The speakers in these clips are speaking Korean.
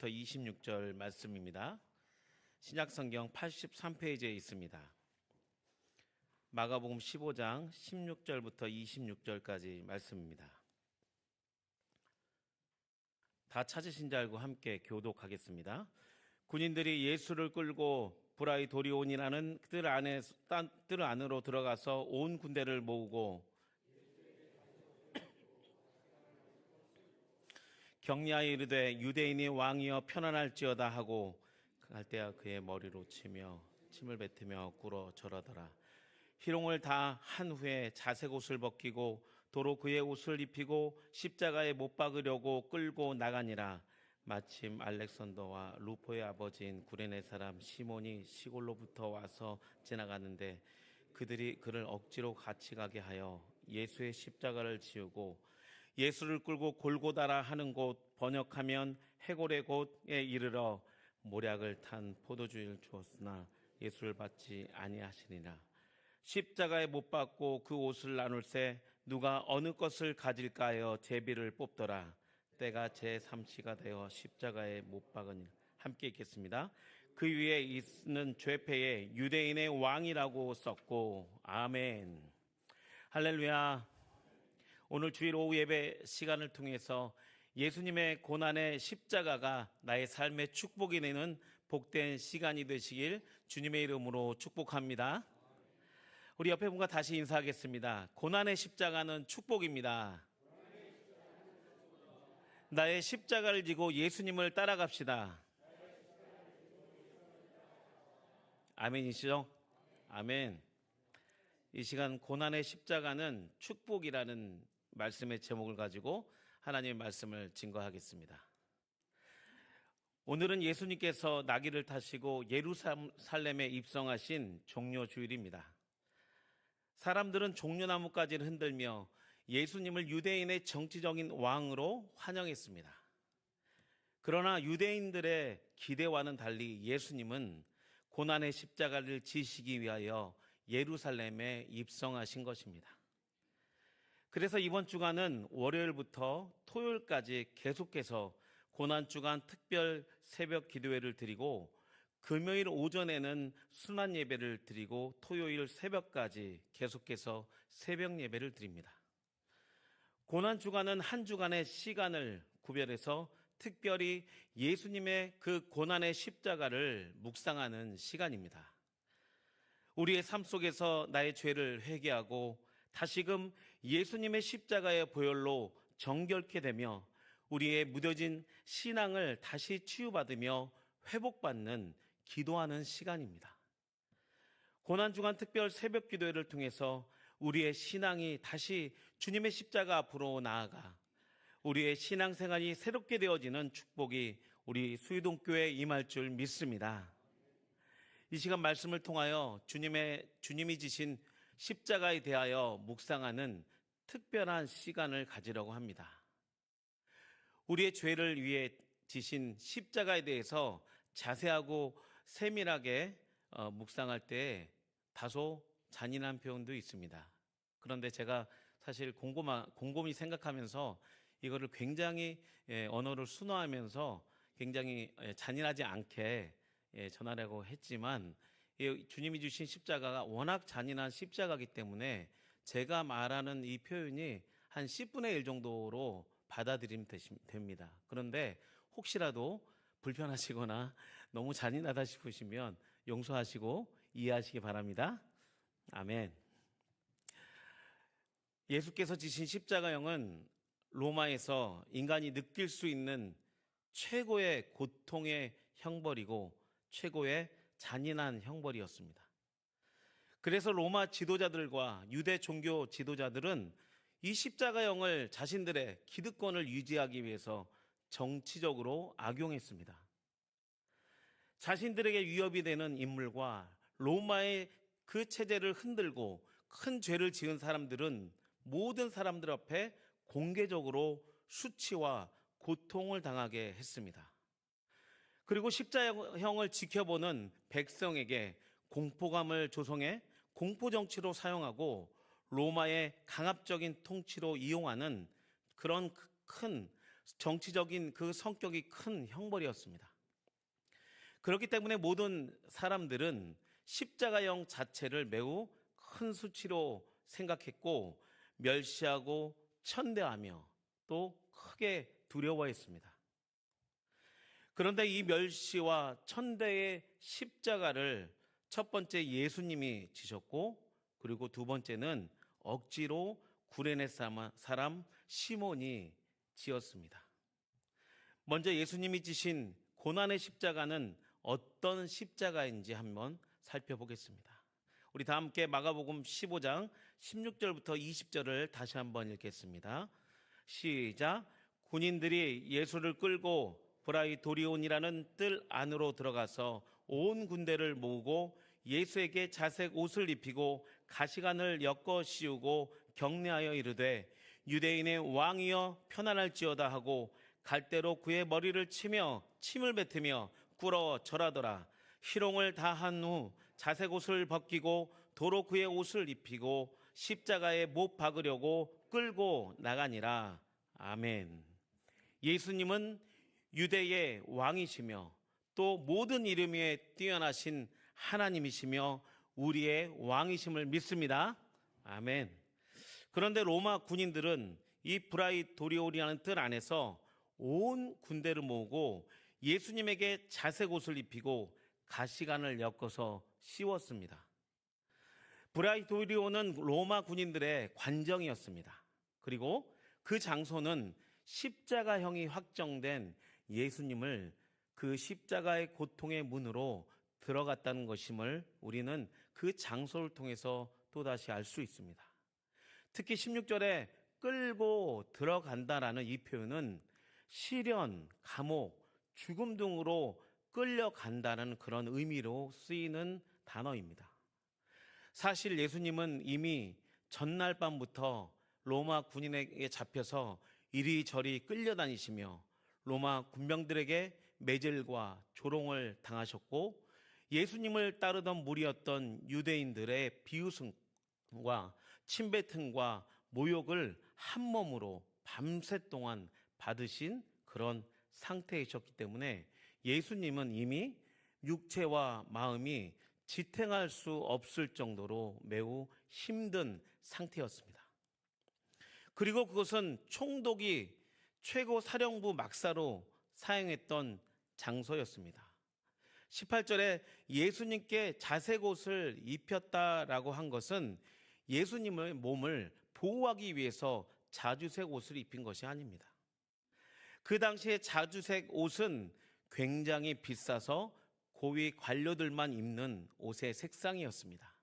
26절 말씀입니다. 신약성경 83페이지에 있습니다. 마가복음 15장 16절부터 26절까지 말씀입니다. 다 찾으신 줄 알고 함께 교독하겠습니다. 군인들이 예수를 끌고 브라이도리온이라는 뜰 안으로 들어가서 온 군대를 모으고 격려하여 이르되 유대인이 왕이여 편안할지어다 하고 갈대아 그의 머리로 치며 침을 뱉으며 꿇어 절하더라. 희롱을 다 한 후에 자색 옷을 벗기고 도로 그의 옷을 입히고 십자가에 못 박으려고 끌고 나가니라. 마침 알렉산더와 루포의 아버지인 구레네 사람 시몬이 시골로부터 와서 지나가는데 그들이 그를 억지로 같이 가게 하여 예수의 십자가를 지우고 예수를 끌고 골고다라 하는 곳, 번역하면 해골의 곳에 이르러 모략을 탄 포도주를 주었으나 예수를 받지 아니하시니라. 십자가에 못 박고 그 옷을 나눌새 누가 어느 것을 가질까 하여 제비를 뽑더라. 때가 제3시가 되어 십자가에 못 박으니 함께 읽겠습니다. 그 위에 있는 죄패에 유대인의 왕이라고 썼고. 아멘. 할렐루야. 오늘 주일 오후 예배 시간을 통해서 예수님의 고난의 십자가가 나의 삶의 축복이 되는 복된 시간이 되시길 주님의 이름으로 축복합니다. 우리 옆에 분과 다시 인사하겠습니다. 고난의 십자가는 축복입니다. 나의 십자가를 지고 예수님을 따라갑시다. 아멘이시죠? 아멘. 이 시간 고난의 십자가는 축복이라는 말씀의 제목을 가지고 하나님의 말씀을 증거하겠습니다. 오늘은 예수님께서 나귀를 타시고 예루살렘에 입성하신 종려주일입니다. 사람들은 종려나무까지를 흔들며 예수님을 유대인의 정치적인 왕으로 환영했습니다. 그러나 유대인들의 기대와는 달리 예수님은 고난의 십자가를 지시기 위하여 예루살렘에 입성하신 것입니다. 그래서 이번 주간은 월요일부터 토요일까지 계속해서 고난주간 특별 새벽 기도회를 드리고 금요일 오전에는 순환 예배를 드리고 토요일 새벽까지 계속해서 새벽 예배를 드립니다. 고난주간은 한 주간의 시간을 구별해서 특별히 예수님의 그 고난의 십자가를 묵상하는 시간입니다. 우리의 삶 속에서 나의 죄를 회개하고 다시금 예수님의 십자가의 보혈로 정결케 되며 우리의 무뎌진 신앙을 다시 치유받으며 회복받는 기도하는 시간입니다. 고난주간 특별 새벽 기도회를 통해서 우리의 신앙이 다시 주님의 십자가 앞으로 나아가 우리의 신앙생활이 새롭게 되어지는 축복이 우리 수유동교회에 임할 줄 믿습니다. 이 시간 말씀을 통하여 주님이 지신 십자가에 대하여 묵상하는 특별한 시간을 가지려고 합니다. 우리의 죄를 위해 지신 십자가에 대해서 자세하고 세밀하게 묵상할 때 다소 잔인한 표현도 있습니다. 그런데 제가 사실 곰곰이 생각하면서 이거를 굉장히 언어를 순화하면서 굉장히 잔인하지 않게 전하려고 했지만 주님이 주신 십자가가 워낙 잔인한 십자가이기 때문에 제가 말하는 이 표현이 한 10분의 1 정도로 받아들이면 됩니다. 그런데 혹시라도 불편하시거나 너무 잔인하다 싶으시면 용서하시고 이해하시기 바랍니다. 아멘. 예수께서 지신 십자가형은 로마에서 인간이 느낄 수 있는 최고의 고통의 형벌이고 최고의 잔인한 형벌이었습니다. 그래서 로마 지도자들과 유대 종교 지도자들은 이 십자가형을 자신들의 기득권을 유지하기 위해서 정치적으로 악용했습니다. 자신들에게 위협이 되는 인물과 로마의 그 체제를 흔들고 큰 죄를 지은 사람들은 모든 사람들 앞에 공개적으로 수치와 고통을 당하게 했습니다. 그리고 십자형을 지켜보는 백성에게 공포감을 조성해 공포정치로 사용하고 로마의 강압적인 통치로 이용하는 그런 큰 정치적인 그 성격이 큰 형벌이었습니다. 그렇기 때문에 모든 사람들은 십자가형 자체를 매우 큰 수치로 생각했고 멸시하고 천대하며 또 크게 두려워했습니다. 그런데 이 멸시와 천대의 십자가를 첫 번째 예수님이 지셨고, 그리고 두 번째는 억지로 구레네 사람 시몬이 지었습니다. 먼저 예수님이 지신 고난의 십자가는 어떤 십자가인지 한번 살펴보겠습니다. 우리 다 함께 마가복음 15장 16절부터 20절을 다시 한번 읽겠습니다. 시작. 군인들이 예수를 끌고 브라이도리온이라는 뜰 안으로 들어가서 온 군대를 모으고 예수에게 자색 옷을 입히고 가시관을 엮어 씌우고 격려하여 이르되 유대인의 왕이여 편안할지어다 하고 갈대로 그의 머리를 치며 침을 뱉으며 꿇어 절하더라. 희롱을 다한 후 자색 옷을 벗기고 도로 그의 옷을 입히고 십자가에 못 박으려고 끌고 나가니라. 아멘. 예수님은 유대의 왕이시며 또 모든 이름 위에 뛰어나신 하나님이시며 우리의 왕이심을 믿습니다. 아멘. 그런데 로마 군인들은 이 브라이도리온이라는 뜰 안에서 온 군대를 모으고 예수님에게 자색 옷을 입히고 가시관을 엮어서 씌웠습니다. 브라이도리온은 로마 군인들의 관정이었습니다. 그리고 그 장소는 십자가형이 확정된 예수님을 그 십자가의 고통의 문으로 들어갔다는 것임을 우리는 그 장소를 통해서 또다시 알 수 있습니다. 특히 16절에 끌고 들어간다라는 이 표현은 시련, 감옥, 죽음 등으로 끌려간다는 그런 의미로 쓰이는 단어입니다. 사실 예수님은 이미 전날 밤부터 로마 군인에게 잡혀서 이리저리 끌려다니시며 로마 군병들에게 매질과 조롱을 당하셨고 예수님을 따르던 무리였던 유대인들의 비웃음과 침뱉음과 모욕을 한 몸으로 밤새 동안 받으신 그런 상태이셨기 때문에 예수님은 이미 육체와 마음이 지탱할 수 없을 정도로 매우 힘든 상태였습니다. 그리고 그것은 총독이 최고 사령부 막사로 사용했던 장소였습니다. 18절에 예수님께 자색 옷을 입혔다라고 한 것은 예수님의 몸을 보호하기 위해서 자주색 옷을 입힌 것이 아닙니다. 그 당시에 자주색 옷은 굉장히 비싸서 고위 관료들만 입는 옷의 색상이었습니다.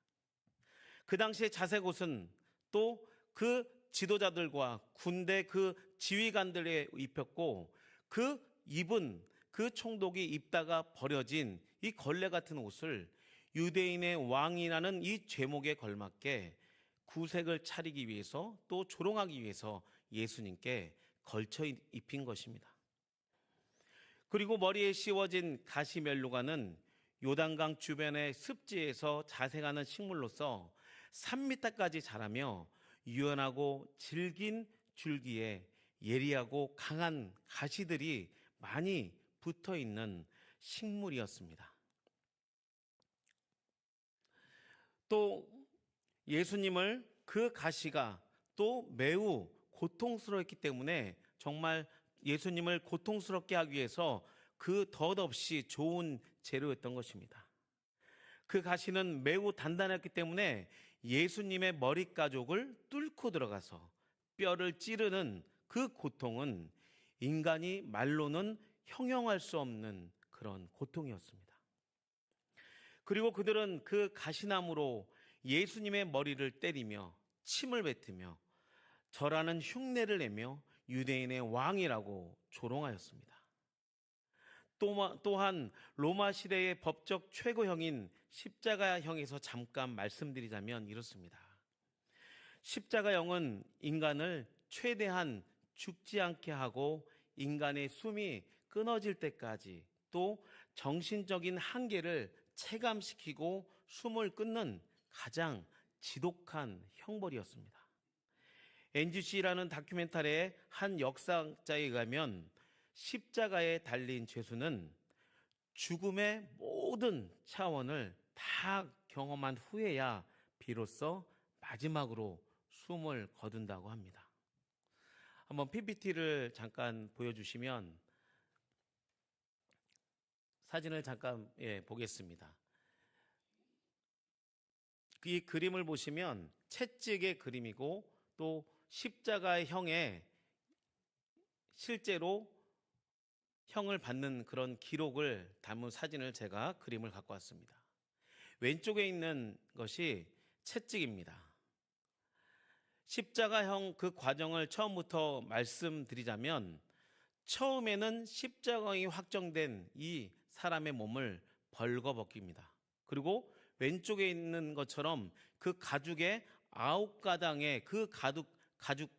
그 당시에 자색 옷은 또 그 지도자들과 군대 그 지휘관들에 입혔고 그 입은 그 총독이 입다가 버려진 이 걸레 같은 옷을 유대인의 왕이라는 이 제목에 걸맞게 구색을 차리기 위해서 또 조롱하기 위해서 예수님께 걸쳐 입힌 것입니다. 그리고 머리에 씌워진 가시면류관은 요단강 주변의 습지에서 자생하는 식물로서 3m까지 자라며 유연하고 질긴 줄기에 예리하고 강한 가시들이 많이 붙어 있는 식물이었습니다. 또 예수님을 그 가시가 또 매우 고통스러웠기 때문에 정말 예수님을 고통스럽게 하기 위해서 그 덧없이 좋은 재료였던 것입니다. 그 가시는 매우 단단했기 때문에 예수님의 머리 가죽을 뚫고 들어가서 뼈를 찌르는 그 고통은 인간이 말로는 형용할 수 없는 그런 고통이었습니다. 그리고 그들은 그 가시나무로 예수님의 머리를 때리며 침을 뱉으며 저라는 흉내를 내며 유대인의 왕이라고 조롱하였습니다. 또한 로마 시대의 법적 최고형인 십자가형에서 잠깐 말씀드리자면 이렇습니다. 십자가형은 인간을 최대한 죽지 않게 하고 인간의 숨이 끊어질 때까지 또 정신적인 한계를 체감시키고 숨을 끊는 가장 지독한 형벌이었습니다. NGC라는 다큐멘터리의 한 역사자에 의하면 십자가에 달린 죄수는 죽음의 모든 차원을 다 경험한 후에야 비로소 마지막으로 숨을 거둔다고 합니다. 한번 PPT를 잠깐 보여주시면 사진을 잠깐 보겠습니다. 이 그림을 보시면 채찍의 그림이고 또 십자가의 형에 실제로 형을 받는 그런 기록을 담은 사진을 제가 그림을 갖고 왔습니다. 왼쪽에 있는 것이 채찍입니다. 십자가형 그 과정을 처음부터 말씀드리자면 처음에는 십자가형이 확정된 이 사람의 몸을 벌거벗깁니다. 그리고 왼쪽에 있는 것처럼 그 가죽의 9가닥의 그 가죽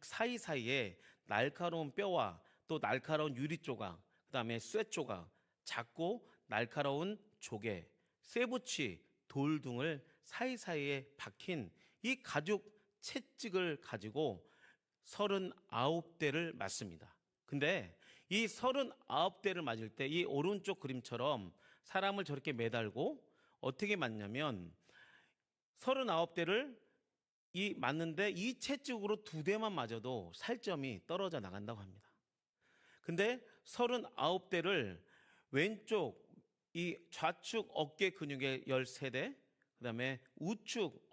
사이사이에 날카로운 뼈와 또 날카로운 유리 조각, 그 다음에 쇠 조각, 작고 날카로운 조개, 쇠붙이, 돌 등을 사이사이에 박힌 이 가죽 채찍을 가지고 39대를 맞습니다. 근데 이 39대를 맞을 때 이 오른쪽 그림처럼 사람을 저렇게 매달고 어떻게 맞냐면 39대를 맞는데 이 채찍으로 2대만 맞아도 살점이 떨어져 나간다고 합니다. 근데 39대를 왼쪽 이 좌측 어깨 근육의 13대, 그 다음에 우측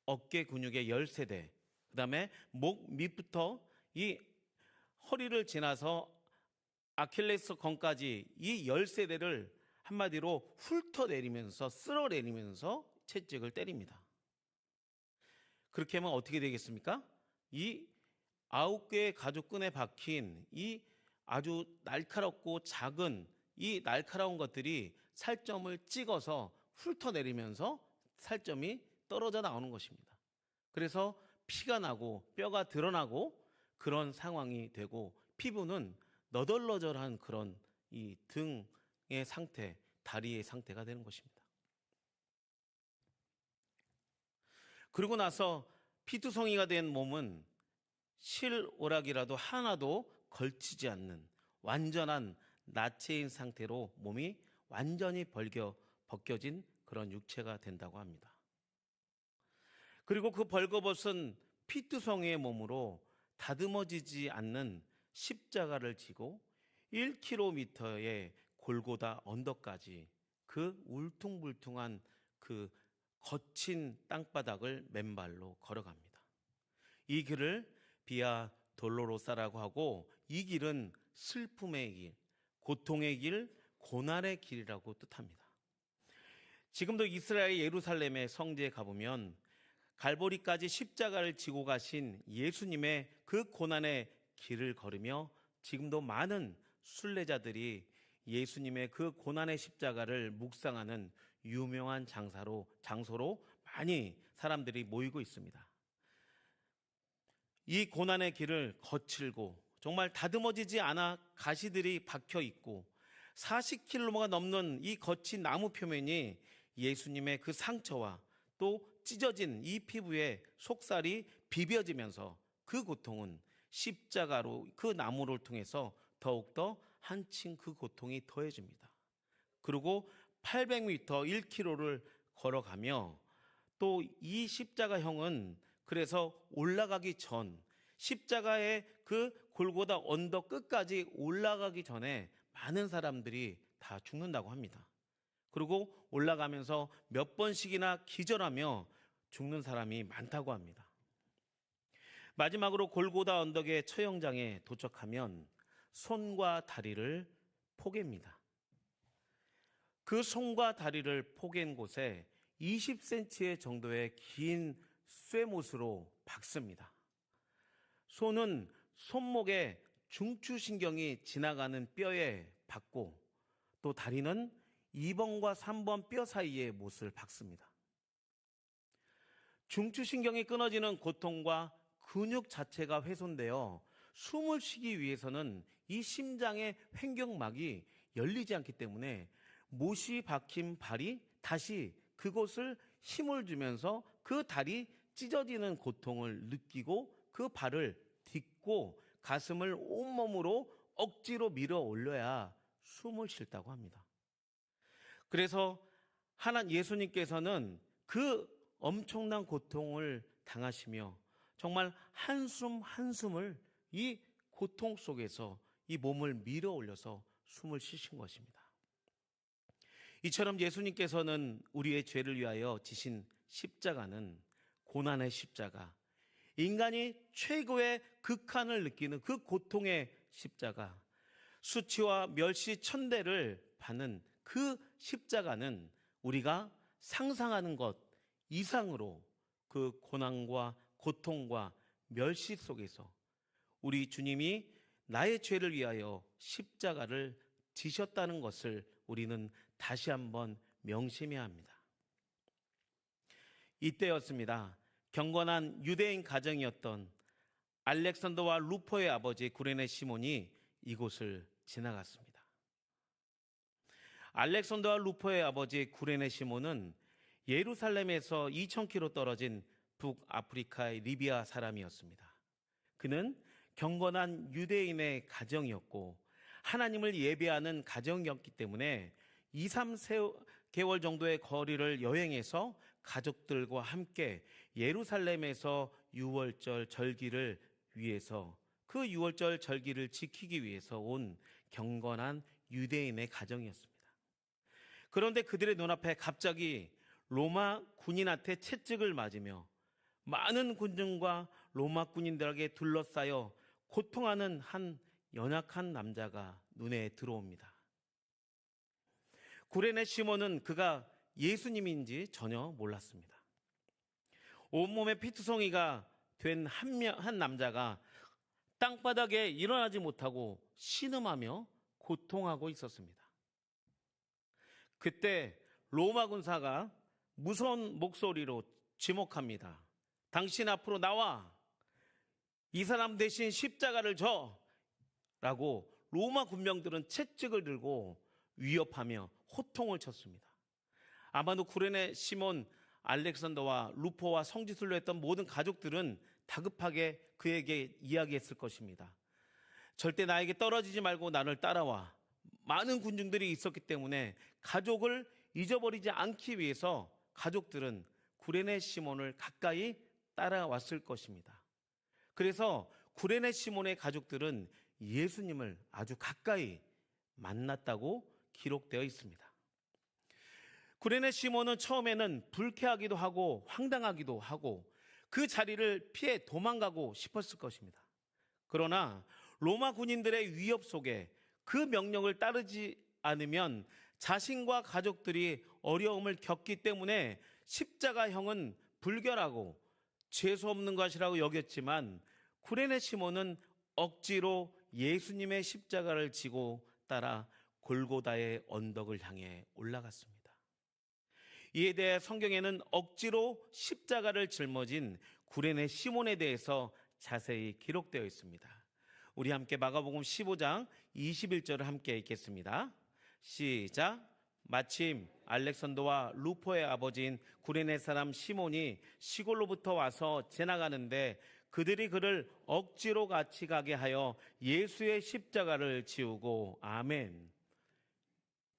어깨 근육의 13대, 그 다음에 목 밑부터 이 허리를 지나서 아킬레스건까지 이 13대를 한마디로 훑어내리면서 쓸어내리면서 채찍을 때립니다. 그렇게 하면 어떻게 되겠습니까? 이 9개의 가죽끈에 박힌 이 아주 날카롭고 작은 이 날카로운 것들이 살점을 찍어서 훑어내리면서 살점이 떨어져 나오는 것입니다. 그래서 피가 나고 뼈가 드러나고 그런 상황이 되고 피부는 너덜너덜한 그런 이 등의 상태, 다리의 상태가 되는 것입니다. 그러고 나서 피투성이가 된 몸은 실오락이라도 하나도 걸치지 않는 완전한 나체인 상태로 몸이 완전히 벗겨진 그런 육체가 된다고 합니다. 그리고 그 벌거벗은 피투성이의 몸으로 다듬어지지 않는 십자가를 지고 1km의 골고다 언덕까지 그 울퉁불퉁한 그 거친 땅바닥을 맨발로 걸어갑니다. 이 길을 비아 돌로로사라고 하고 이 길은 슬픔의 길, 고통의 길, 고난의 길이라고 뜻합니다. 지금도 이스라엘 예루살렘의 성지에 가보면 갈보리까지 십자가를 지고 가신 예수님의 그 고난의 길을 걸으며 지금도 많은 순례자들이 예수님의 그 고난의 십자가를 묵상하는 유명한 장소로 많이 사람들이 모이고 있습니다. 이 고난의 길을 거칠고 정말 다듬어지지 않아 가시들이 박혀 있고 40km가 넘는 이 거친 나무 표면이 예수님의 그 상처와 또 찢어진 이 피부에 속살이 비벼지면서 그 고통은 십자가로 그 나무를 통해서 더욱더 한층 그 고통이 더해집니다. 그리고 800m, 1km를 걸어가며 또 이 십자가형은 그래서 올라가기 전 십자가의 그 골고다 언덕 끝까지 올라가기 전에 많은 사람들이 다 죽는다고 합니다. 그리고 올라가면서 몇 번씩이나 기절하며 죽는 사람이 많다고 합니다. 마지막으로 골고다 언덕의 처형장에 도착하면 손과 다리를 포갭니다. 그 손과 다리를 포갠 곳에 20cm 정도의 긴 쇠못으로 박습니다. 손은 손목에 중추신경이 지나가는 뼈에 박고 또 다리는 2번과 3번 뼈 사이에 못을 박습니다. 중추신경이 끊어지는 고통과 근육 자체가 훼손되어 숨을 쉬기 위해서는 이 심장의 횡격막이 열리지 않기 때문에 못이 박힌 발이 다시 그곳을 힘을 주면서 그 다리 찢어지는 고통을 느끼고 그 발을 딛고 가슴을 온몸으로 억지로 밀어 올려야 숨을 쉴다고 합니다. 그래서 예수님께서는 그 엄청난 고통을 당하시며 정말 한숨 한숨을 이 고통 속에서 이 몸을 밀어 올려서 숨을 쉬신 것입니다. 이처럼 예수님께서는 우리의 죄를 위하여 지신 십자가는 고난의 십자가, 인간이 최고의 극한을 느끼는 그 고통의 십자가, 수치와 멸시 천대를 받는 그 십자가는 우리가 상상하는 것 이상으로 그 고난과 고통과 멸시 속에서 우리 주님이 나의 죄를 위하여 십자가를 지셨다는 것을 우리는 다시 한번 명심해야 합니다. 이때였습니다. 경건한 유대인 가정이었던 알렉산더와 루포의 아버지 구레네 시몬이 이곳을 지나갔습니다. 알렉산더와 루포의 아버지 구레네 시몬은 예루살렘에서 2000km 떨어진 북아프리카의 리비아 사람이었습니다. 그는 경건한 유대인의 가정이었고 하나님을 예배하는 가정이었기 때문에 2, 3개월 정도의 거리를 여행해서 가족들과 함께 예루살렘에서 유월절 절기를 위해서 그 유월절 절기를 지키기 위해서 온 경건한 유대인의 가정이었습니다. 그런데 그들의 눈앞에 갑자기 로마 군인한테 채찍을 맞으며 많은 군중과 로마 군인들에게 둘러싸여 고통하는 한 연약한 남자가 눈에 들어옵니다. 구레네 시몬은 그가 예수님인지 전혀 몰랐습니다. 온몸에 피투성이가 된 한 남자가 땅바닥에 일어나지 못하고 신음하며 고통하고 있었습니다. 그때 로마 군사가 무서운 목소리로 지목합니다. 당신 앞으로 나와 이 사람 대신 십자가를 져 라고 로마 군병들은 채찍을 들고 위협하며 호통을 쳤습니다. 아마도 구레네 시몬, 알렉산더와 루포와 성지순례 했던 모든 가족들은 다급하게 그에게 이야기했을 것입니다. 절대 나에게 떨어지지 말고 나를 따라와. 많은 군중들이 있었기 때문에 가족을 잊어버리지 않기 위해서 가족들은 구레네 시몬을 가까이 따라왔을 것입니다. 그래서 구레네 시몬의 가족들은 예수님을 아주 가까이 만났다고 기록되어 있습니다. 구레네 시몬은 처음에는 불쾌하기도 하고 황당하기도 하고 그 자리를 피해 도망가고 싶었을 것입니다. 그러나 로마 군인들의 위협 속에 그 명령을 따르지 않으면 자신과 가족들이 어려움을 겪기 때문에 십자가형은 불결하고 죄수 없는 것이라고 여겼지만 구레네 시몬은 억지로 예수님의 십자가를 지고 따라 골고다의 언덕을 향해 올라갔습니다. 이에 대해 성경에는 억지로 십자가를 짊어진 구레네 시몬에 대해서 자세히 기록되어 있습니다. 우리 함께 마가복음 15장 21절을 함께 읽겠습니다. 시작. 마침 알렉산더와 루포의 아버지인 구레네 사람 시몬이 시골로부터 와서 지나가는데 그들이 그를 억지로 같이 가게 하여 예수의 십자가를 지우고 아멘.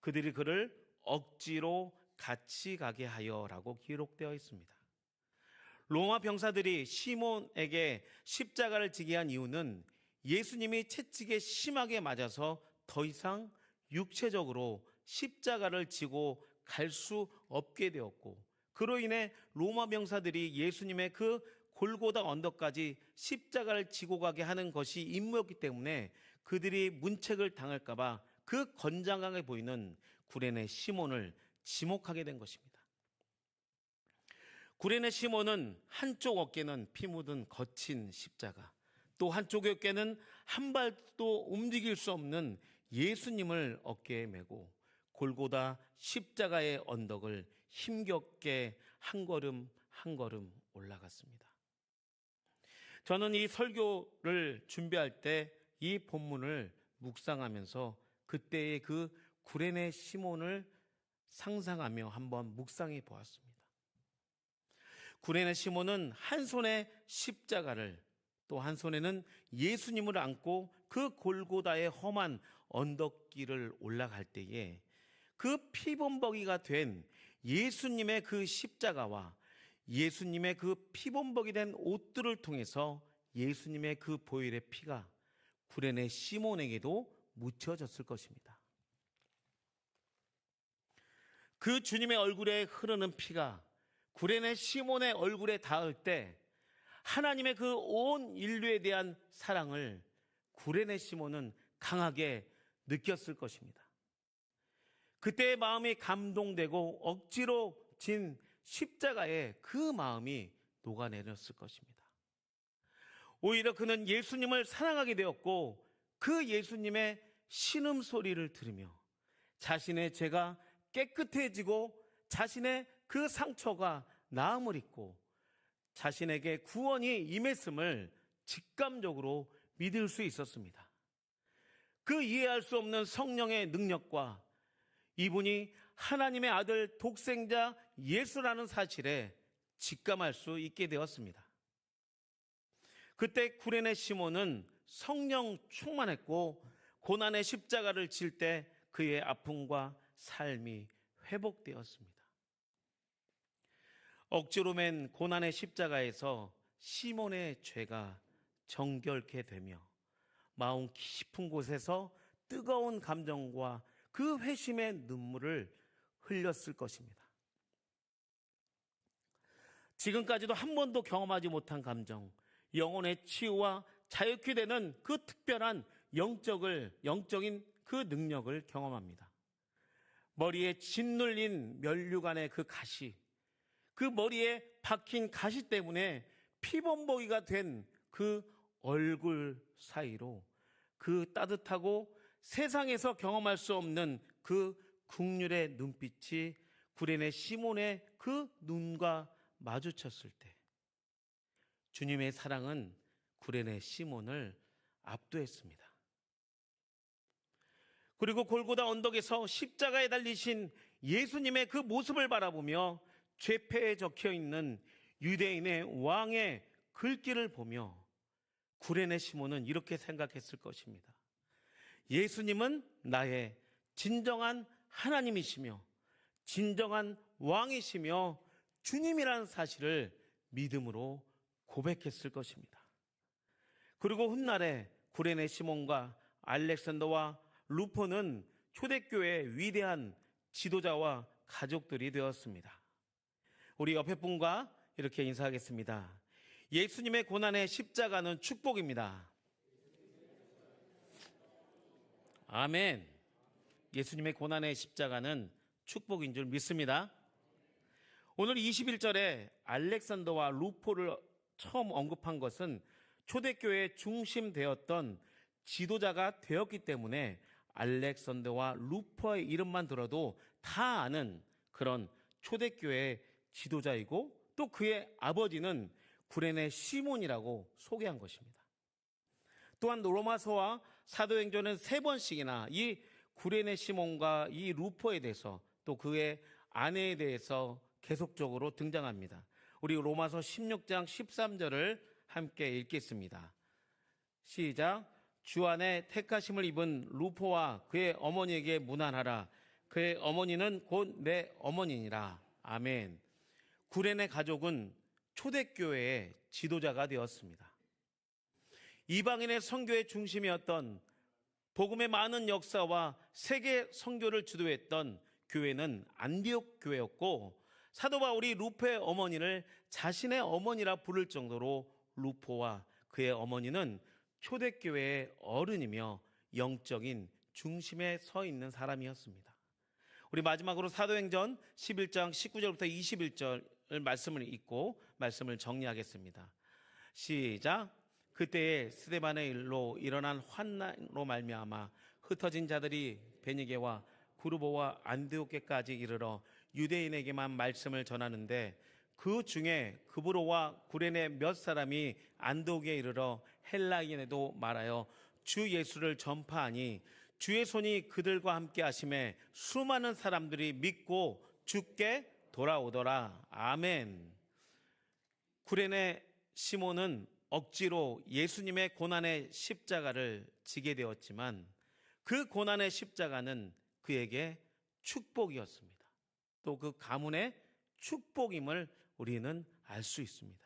그들이 그를 억지로 같이 가게 하여라고 기록되어 있습니다. 로마 병사들이 시몬에게 십자가를 지게 한 이유는 예수님이 채찍에 심하게 맞아서 더 이상 육체적으로 십자가를 지고 갈 수 없게 되었고 그로 인해 로마 병사들이 예수님의 그 골고다 언덕까지 십자가를 지고 가게 하는 것이 임무였기 때문에 그들이 문책을 당할까 봐 그 건장하게 보이는 구레네 시몬을 지목하게 된 것입니다. 구레네 시몬은 한쪽 어깨는 피 묻은 거친 십자가, 또 한쪽 어깨는 한 발도 움직일 수 없는 예수님을 어깨에 메고 골고다 십자가의 언덕을 힘겹게 한 걸음 한 걸음 올라갔습니다. 저는 이 설교를 준비할 때 이 본문을 묵상하면서 그때의 그 구레네 시몬을 상상하며 한번 묵상해 보았습니다. 구레네 시몬은 한 손에 십자가를 또 한 손에는 예수님을 안고 그 골고다의 험한 언덕길을 올라갈 때에 그 피범벅이가 된 예수님의 그 십자가와 예수님의 그 피범벅이 된 옷들을 통해서 예수님의 그 보혈의 피가 구레네 시몬에게도 묻혀졌을 것입니다. 그 주님의 얼굴에 흐르는 피가 구레네 시몬의 얼굴에 닿을 때 하나님의 그 온 인류에 대한 사랑을 구레네 시몬은 강하게 느꼈을 것입니다. 그때의 마음이 감동되고 억지로 진 십자가에 그 마음이 녹아내렸을 것입니다. 오히려 그는 예수님을 사랑하게 되었고 그 예수님의 신음소리를 들으며 자신의 죄가 깨끗해지고 자신의 그 상처가 나음을 입고 자신에게 구원이 임했음을 직감적으로 믿을 수 있었습니다. 그 이해할 수 없는 성령의 능력과 이분이 하나님의 아들 독생자 예수라는 사실에 직감할 수 있게 되었습니다. 그때 구레네 시몬은 성령 충만했고 고난의 십자가를 질 때 그의 아픔과 삶이 회복되었습니다. 억지로 맨 고난의 십자가에서 시몬의 죄가 정결케 되며 마음 깊은 곳에서 뜨거운 감정과 그 회심의 눈물을 흘렸을 것입니다. 지금까지도 한 번도 경험하지 못한 감정, 영혼의 치유와 자유케 되는 그 특별한 영적인 그 능력을 경험합니다. 머리에 짓눌린 면류관의 그 가시, 그 머리에 박힌 가시 때문에 피범벅이가 된 그 얼굴 사이로 그 따뜻하고 세상에서 경험할 수 없는 그 국률의 눈빛이 구레네 시몬의 그 눈과 마주쳤을 때 주님의 사랑은 구레네 시몬을 압도했습니다. 그리고 골고다 언덕에서 십자가에 달리신 예수님의 그 모습을 바라보며 죄패에 적혀있는 유대인의 왕의 글귀를 보며 구레네 시몬은 이렇게 생각했을 것입니다. 예수님은 나의 진정한 하나님이시며 진정한 왕이시며 주님이라는 사실을 믿음으로 고백했을 것입니다. 그리고 훗날에 구레네 시몬과 알렉산더와 루포는 초대교회의 위대한 지도자와 가족들이 되었습니다. 우리 옆에 분과 이렇게 인사하겠습니다. 예수님의 고난의 십자가는 축복입니다. 아멘. 예수님의 고난의 십자가는 축복인 줄 믿습니다. 오늘 21절에 알렉산더와 루포를 처음 언급한 것은 초대교회의 중심되었던 지도자가 되었기 때문에 알렉산더와 루포의 이름만 들어도 다 아는 그런 초대교회의 지도자이고 또 그의 아버지는 구레네 시몬이라고 소개한 것입니다. 또한 로마서와 사도행전은 3번씩이나 이 구레네 시몬과 이 루포에 대해서 또 그의 아내에 대해서 계속적으로 등장합니다. 우리 로마서 16장 13절을 함께 읽겠습니다. 시작. 주 안에 택하심을 입은 루포와 그의 어머니에게 문안하라. 그의 어머니는 곧 내 어머니니라. 아멘. 구레네 가족은 초대교회의 지도자가 되었습니다. 이방인의 선교의 중심이었던 복음의 많은 역사와 세계 선교를 주도했던 교회는 안디옥 교회였고 사도 바울이 루포의 어머니를 자신의 어머니라 부를 정도로 루포와 그의 어머니는 초대교회의 어른이며 영적인 중심에 서 있는 사람이었습니다. 우리 마지막으로 사도행전 11장 19절부터 21절 말씀을 읽고 말씀을 정리하겠습니다. 시작. 그때에 스데반의 일로 일어난 환난으로 말미암아 흩어진 자들이 베니게와 구르보와 안디옥에까지 이르러 유대인에게만 말씀을 전하는데 그 중에 그브로와 구레네 몇 사람이 안디옥에 이르러 헬라인에도 말하여 주 예수를 전파하니 주의 손이 그들과 함께 하심에 수많은 사람들이 믿고 주께 돌아오더라. 아멘. 구레네 시몬은 억지로 예수님의 고난의 십자가를 지게 되었지만 그 고난의 십자가는 그에게 축복이었습니다. 또 그 가문의 축복임을 우리는 알 수 있습니다.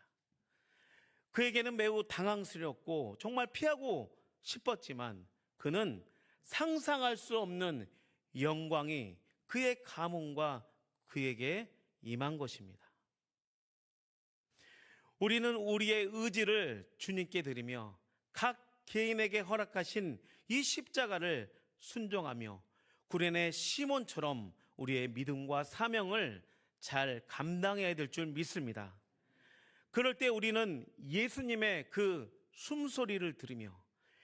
그에게는 매우 당황스럽고 정말 피하고 싶었지만 그는 상상할 수 없는 영광이 그의 가문과 그에게 임한 것입니다. 우리는 우리의 의지를 주님께 드리며 각 개인에게 허락하신 이 십자가를 순종하며 구레네 시몬처럼 우리의 믿음과 사명을 잘 감당해야 될 줄 믿습니다. 그럴 때 우리는 예수님의 그 숨소리를 들으며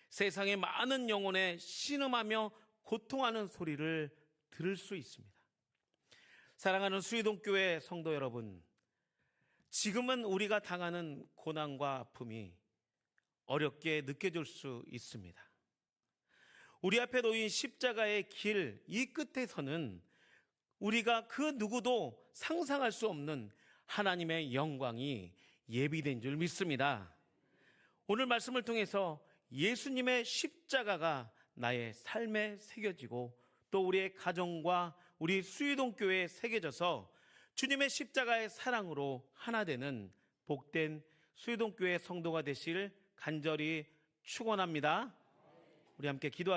세상의 많은 영혼에 신음하며 고통하는 소리를 들을 수 있습니다. 사랑하는 수의동교회 성도 여러분, 지금은 우리가 당하는 고난과 아픔이 어렵게 느껴질 수 있습니다. 우리 앞에 놓인 십자가의 길 이 끝에서는 우리가 그 누구도 상상할 수 없는 하나님의 영광이 예비된 줄 믿습니다. 오늘 말씀을 통해서 예수님의 십자가가 나의 삶에 새겨지고 또 우리의 가정과 우리 수의동교회에 새겨져서 주님의 십자가의 사랑으로 하나 되는 복된 수의동교회 성도가 되실 간절히 축원합니다. 우리 함께 기도하겠습니다.